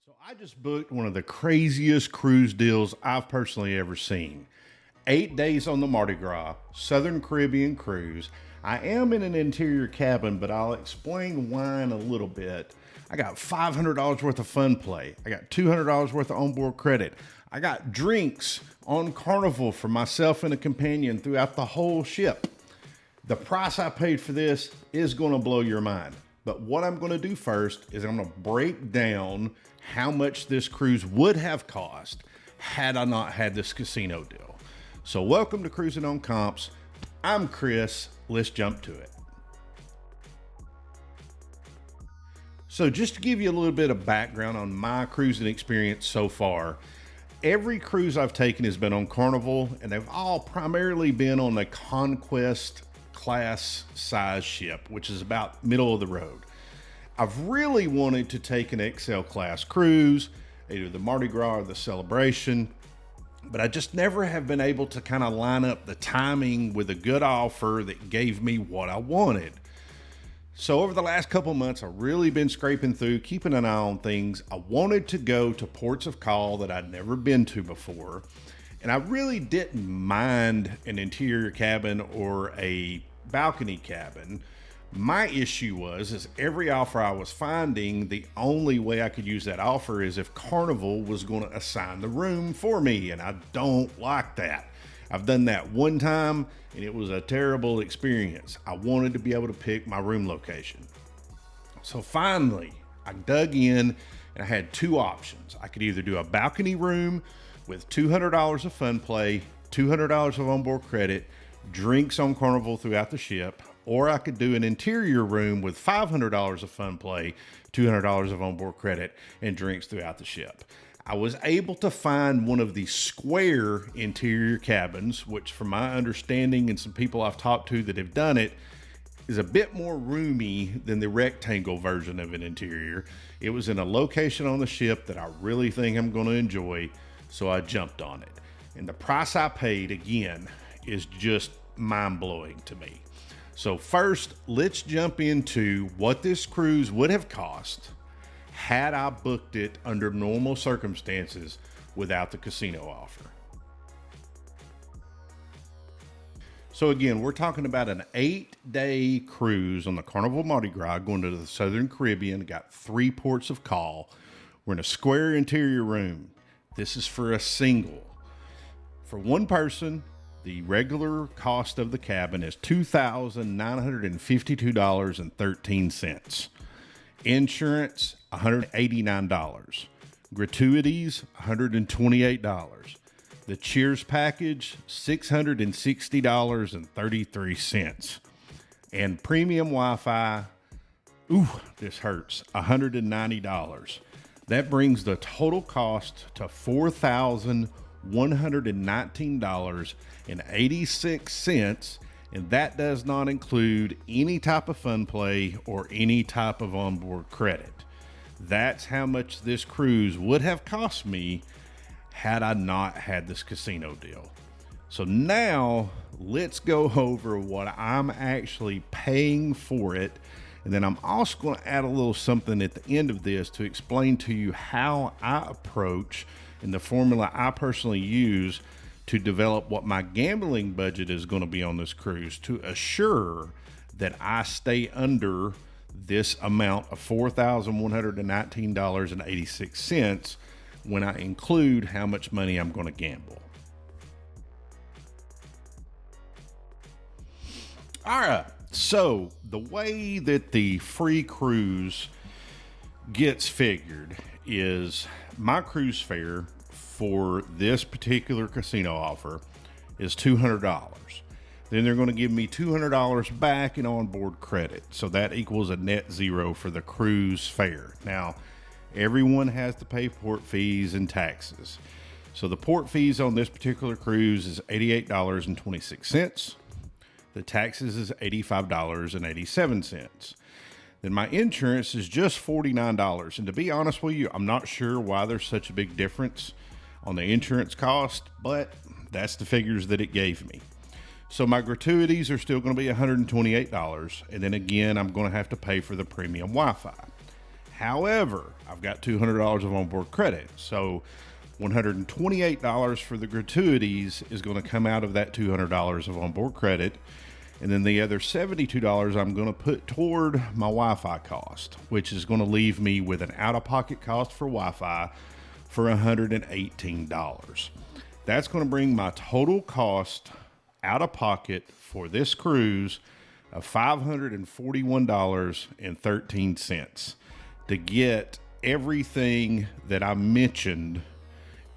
So I just booked one of the craziest cruise deals I've personally ever seen. 8 days on the Mardi Gras, Southern Caribbean cruise. I am in an interior cabin, but I'll explain why in a little bit. I got $500 worth of fun play. I got $200 worth of onboard credit. I got drinks on Carnival for myself and a companion throughout the whole ship. The price I paid for this is going to blow your mind. But what I'm going to do first is I'm going to break down how much this cruise would have cost had I not had this casino deal. So welcome to Cruising on Comps. I'm Chris. Let's jump to it. So just to give you a little bit of background on my cruising experience so far, every cruise I've taken has been on Carnival, and they've all primarily been on the Conquest class size ship, which is about middle of the road. I've really wanted to take an XL class cruise, either the Mardi Gras or the Celebration, but I just never have been able to kind of line up the timing with a good offer that gave me what I wanted. So over the last couple months, I've really been scraping through, keeping an eye on things. I wanted to go to ports of call that I'd never been to before, and I really didn't mind an interior cabin or a balcony cabin. My issue is every offer I was finding, the only way I could use that offer is if Carnival was going to assign the room for me, and I don't like that. I've done that one time, and it was a terrible experience. I wanted to be able to pick my room location. So finally, I dug in, and I had two options. I could either do a balcony room with $200 of fun play, $200 of onboard credit, drinks on Carnival throughout the ship, or I could do an interior room with $500 of fun play, $200 of onboard credit, and drinks throughout the ship. I was able to find one of the square interior cabins, which from my understanding and some people I've talked to that have done it, is a bit more roomy than the rectangle version of an interior. It was in a location on the ship that I really think I'm going to enjoy, so I jumped on it. And the price I paid, again, is just mind-blowing to me. So first, let's jump into what this cruise would have cost had I booked it under normal circumstances without the casino offer. So again, we're talking about an 8-day cruise on the Carnival Mardi Gras going to the Southern Caribbean. Got 3 ports of call. We're in a square interior room. This is for a single. For one person, the regular cost of the cabin is $2,952.13. Insurance, $189. Gratuities, $128. The Cheers package, $660.33. And premium Wi-Fi, this hurts, $190. That brings the total cost to $4,119.86, and that does not include any type of fun play or any type of onboard credit. That's how much this cruise would have cost me had I not had this casino deal. So now let's go over what I'm actually paying for it. And then I'm also going to add a little something at the end of this to explain to you how I approach and the formula I personally use to develop what my gambling budget is going to be on this cruise to assure that I stay under this amount of $4,119.86 when I include how much money I'm going to gamble. All right. So the way that the free cruise gets figured is my cruise fare for this particular casino offer is $200. Then they're going to give me $200 back in onboard credit. So that equals a net zero for the cruise fare. Now, everyone has to pay port fees and taxes. So the port fees on this particular cruise is $88.26. The taxes is $85.87. Then my insurance is just $49. And to be honest with you, I'm not sure why there's such a big difference on the insurance cost, but that's the figures that it gave me. So my gratuities are still going to be $128. And then again, I'm going to have to pay for the premium Wi-Fi. However, I've got $200 of onboard credit. So $128 for the gratuities is going to come out of that $200 of onboard credit. And then the other $72 I'm going to put toward my Wi-Fi cost, which is going to leave me with an out-of-pocket cost for Wi-Fi for $118. That's going to bring my total cost out of pocket for this cruise of $541.13 to get everything that I mentioned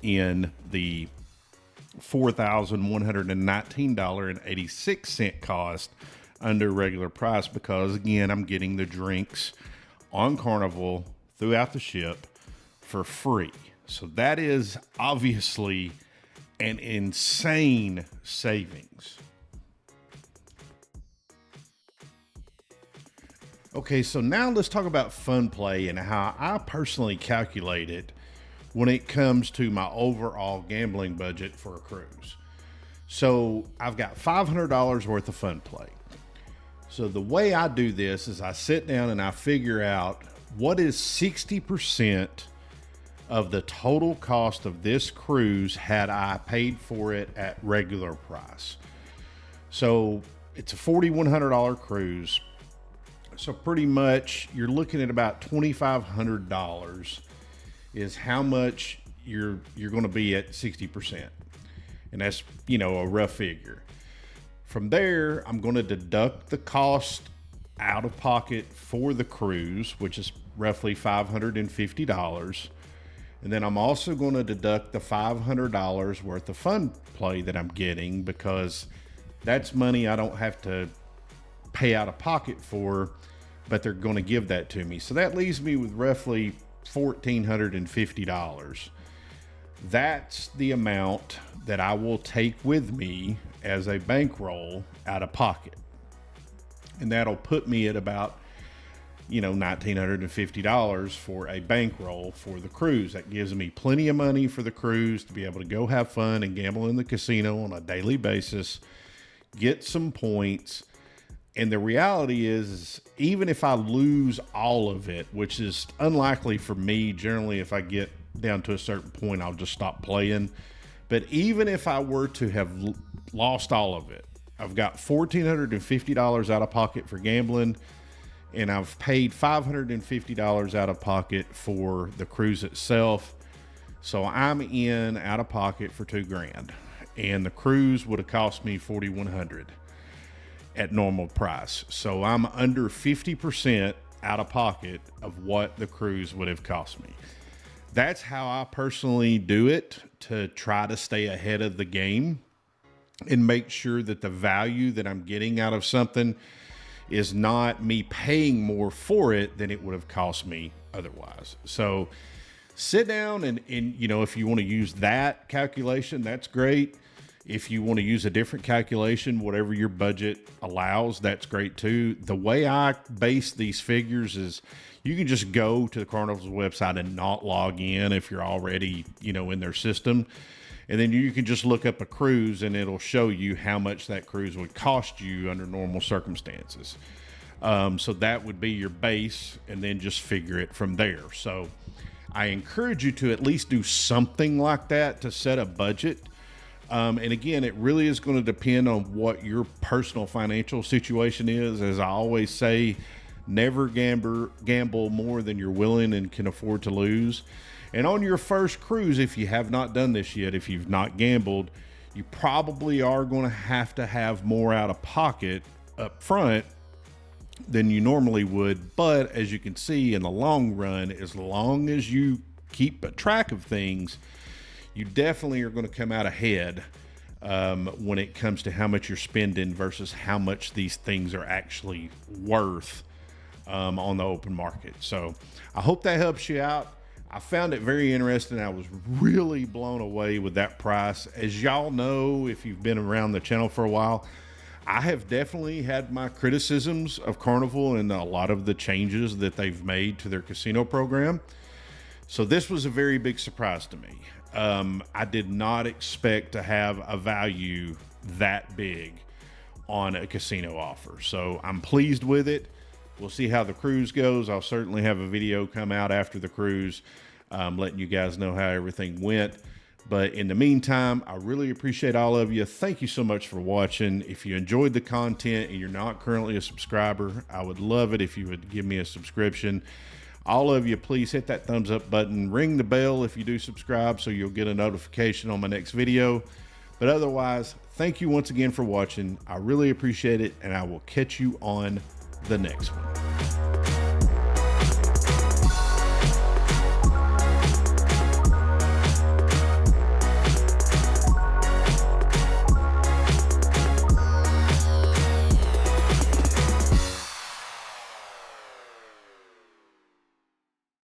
in the $4,119.86 cost under regular price, because again, I'm getting the drinks on Carnival throughout the ship for free. So that is obviously an insane savings. Okay, so now let's talk about fun play and how I personally calculate it when it comes to my overall gambling budget for a cruise. So I've got $500 worth of fun play. So the way I do this is I sit down and I figure out what is 60% of the total cost of this cruise had I paid for it at regular price. So it's a $4,100 cruise. So pretty much you're looking at about $2,500 is how much you're going to be at 60%. And that's, a rough figure. From there, I'm going to deduct the cost out of pocket for the cruise, which is roughly $550. And then I'm also going to deduct the $500 worth of fun play that I'm getting, because that's money I don't have to pay out of pocket for, but they're going to give that to me. So that leaves me with roughly $1,450. That's the amount that I will take with me as a bankroll out of pocket. And that'll put me at about, $1,950 for a bankroll for the cruise. That gives me plenty of money for the cruise to be able to go have fun and gamble in the casino on a daily basis, get some points. And the reality is, even if I lose all of it, which is unlikely for me, generally if I get down to a certain point, I'll just stop playing. But even if I were to have lost all of it, I've got $1,450 out of pocket for gambling, and I've paid $550 out of pocket for the cruise itself. So I'm in out of pocket for $2,000, and the cruise would have cost me $4,100 at normal price. So I'm under 50% out of pocket of what the cruise would have cost me. That's how I personally do it, to try to stay ahead of the game and make sure that the value that I'm getting out of something is not me paying more for it than it would have cost me otherwise. So sit down and if you want to use that calculation, that's great. If you want to use a different calculation, whatever your budget allows, that's great too. The way I base these figures is you can just go to the Carnival's website and not log in if you're already, in their system. And then you can just look up a cruise and it'll show you how much that cruise would cost you under normal circumstances. So that would be your base, and then just figure it from there. So I encourage you to at least do something like that to set a budget. And again, it really is going to depend on what your personal financial situation is. As I always say, never gamble more than you're willing and can afford to lose. And on your first cruise, if you have not done this yet, if you've not gambled, you probably are going to have more out of pocket up front than you normally would. But as you can see, in the long run, as long as you keep a track of things, you definitely are going to come out ahead when it comes to how much you're spending versus how much these things are actually worth on the open market. So I hope that helps you out. I found it very interesting. I was really blown away with that price. As y'all know, if you've been around the channel for a while, I have definitely had my criticisms of Carnival and a lot of the changes that they've made to their casino program. So this was a very big surprise to me. I did not expect to have a value that big on a casino offer. So I'm pleased with it. We'll see how the cruise goes. I'll certainly have a video come out after the cruise, letting you guys know how everything went. But in the meantime, I really appreciate all of you. Thank you so much for watching. If you enjoyed the content and you're not currently a subscriber, I would love it if you would give me a subscription. All of you, please hit that thumbs up button. Ring the bell if you do subscribe so you'll get a notification on my next video. But otherwise, thank you once again for watching. I really appreciate it, and I will catch you on the next one.